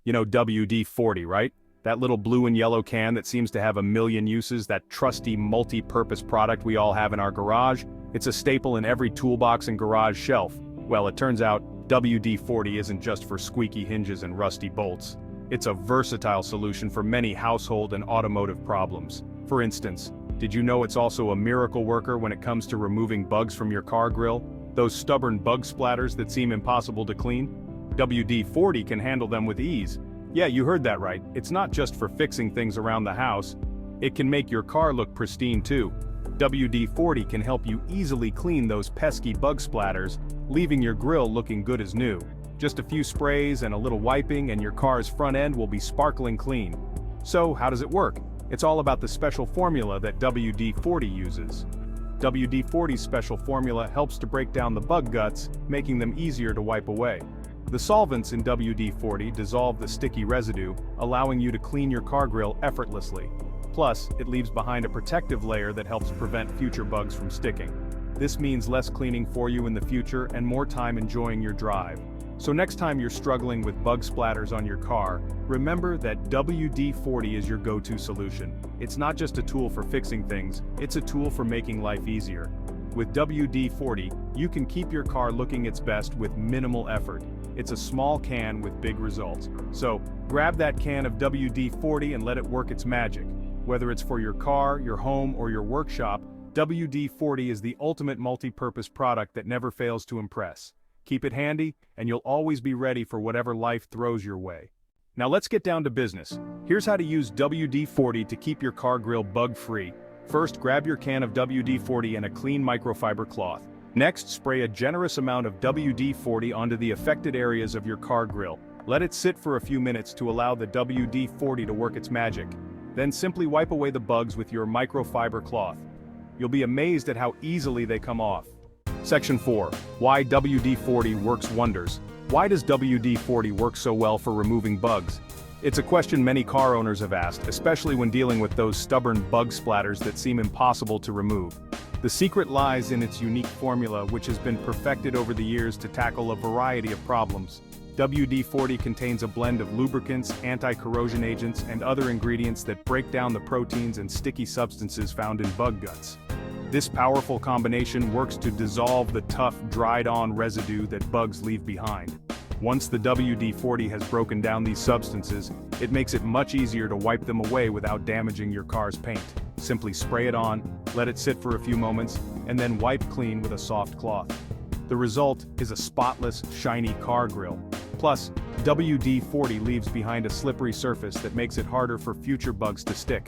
You know WD-40, right? That little blue and yellow can that seems to have a million uses, that trusty multi-purpose product we all have in our garage. It's a staple in every toolbox and garage shelf. Well, it turns out WD-40 isn't just for squeaky hinges and rusty bolts. It's a versatile solution for many household and automotive problems. For instance, did you know it's also a miracle worker when it comes to removing bugs from your car grill? Those stubborn bug splatters that seem impossible to clean? WD-40 can handle them with ease. Yeah, you heard that right. It's not just for fixing things around the house. It can make your car look pristine too. WD-40 can help you easily clean those pesky bug splatters, leaving your grill looking good as new. Just a few sprays and a little wiping and your car's front end will be sparkling clean. So, how does it work? It's all about the special formula that WD-40 uses. WD-40's special formula helps to break down the bug guts, making them easier to wipe away. The solvents in WD-40 dissolve the sticky residue, allowing you to clean your car grill effortlessly. Plus, it leaves behind a protective layer that helps prevent future bugs from sticking. This means less cleaning for you in the future and more time enjoying your drive. So next time you're struggling with bug splatters on your car, remember that WD-40 is your go-to solution. It's not just a tool for fixing things, it's a tool for making life easier. With WD-40, you can keep your car looking its best with minimal effort. It's a small can with big results. So, grab that can of WD-40 and let it work its magic. Whether it's for your car, your home, or your workshop, WD-40 is the ultimate multi-purpose product that never fails to impress. Keep it handy, and you'll always be ready for whatever life throws your way. Now let's get down to business. Here's how to use WD-40 to keep your car grill bug-free. First, grab your can of WD-40 and a clean microfiber cloth. Next, spray a generous amount of WD-40 onto the affected areas of your car grill. Let it sit for a few minutes to allow the WD-40 to work its magic. Then simply wipe away the bugs with your microfiber cloth. You'll be amazed at how easily they come off. Section 4. Why WD-40 works wonders. Why does WD-40 work so well for removing bugs? It's a question many car owners have asked, especially when dealing with those stubborn bug splatters that seem impossible to remove. The secret lies in its unique formula, which has been perfected over the years to tackle a variety of problems. WD-40 contains a blend of lubricants, anti-corrosion agents, and other ingredients that break down the proteins and sticky substances found in bug guts. This powerful combination works to dissolve the tough, dried-on residue that bugs leave behind. Once the WD-40 has broken down these substances, it makes it much easier to wipe them away without damaging your car's paint. Simply spray it on, let it sit for a few moments, and then wipe clean with a soft cloth. The result is a spotless, shiny car grill. Plus, WD-40 leaves behind a slippery surface that makes it harder for future bugs to stick.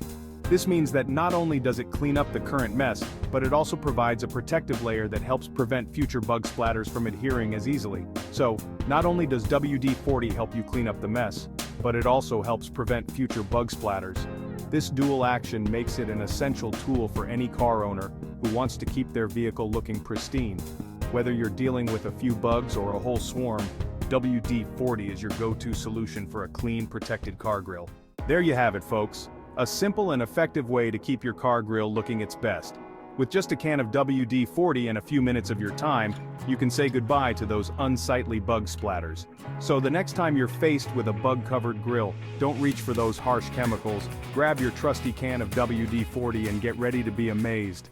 This means that not only does it clean up the current mess, but it also provides a protective layer that helps prevent future bug splatters from adhering as easily. So, not only does WD-40 help you clean up the mess, but it also helps prevent future bug splatters. This dual action makes it an essential tool for any car owner who wants to keep their vehicle looking pristine. Whether you're dealing with a few bugs or a whole swarm, WD-40 is your go-to solution for a clean, protected car grill. There you have it, folks. A simple and effective way to keep your car grill looking its best. With just a can of WD-40 and a few minutes of your time, you can say goodbye to those unsightly bug splatters. So the next time you're faced with a bug-covered grill, don't reach for those harsh chemicals, grab your trusty can of WD-40 and get ready to be amazed.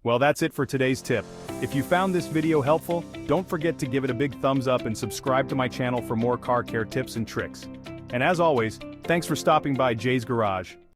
Well, that's it for today's tip. If you found this video helpful, don't forget to give it a big thumbs up and subscribe to my channel for more car care tips and tricks. And as always, thanks for stopping by Jay's Garage.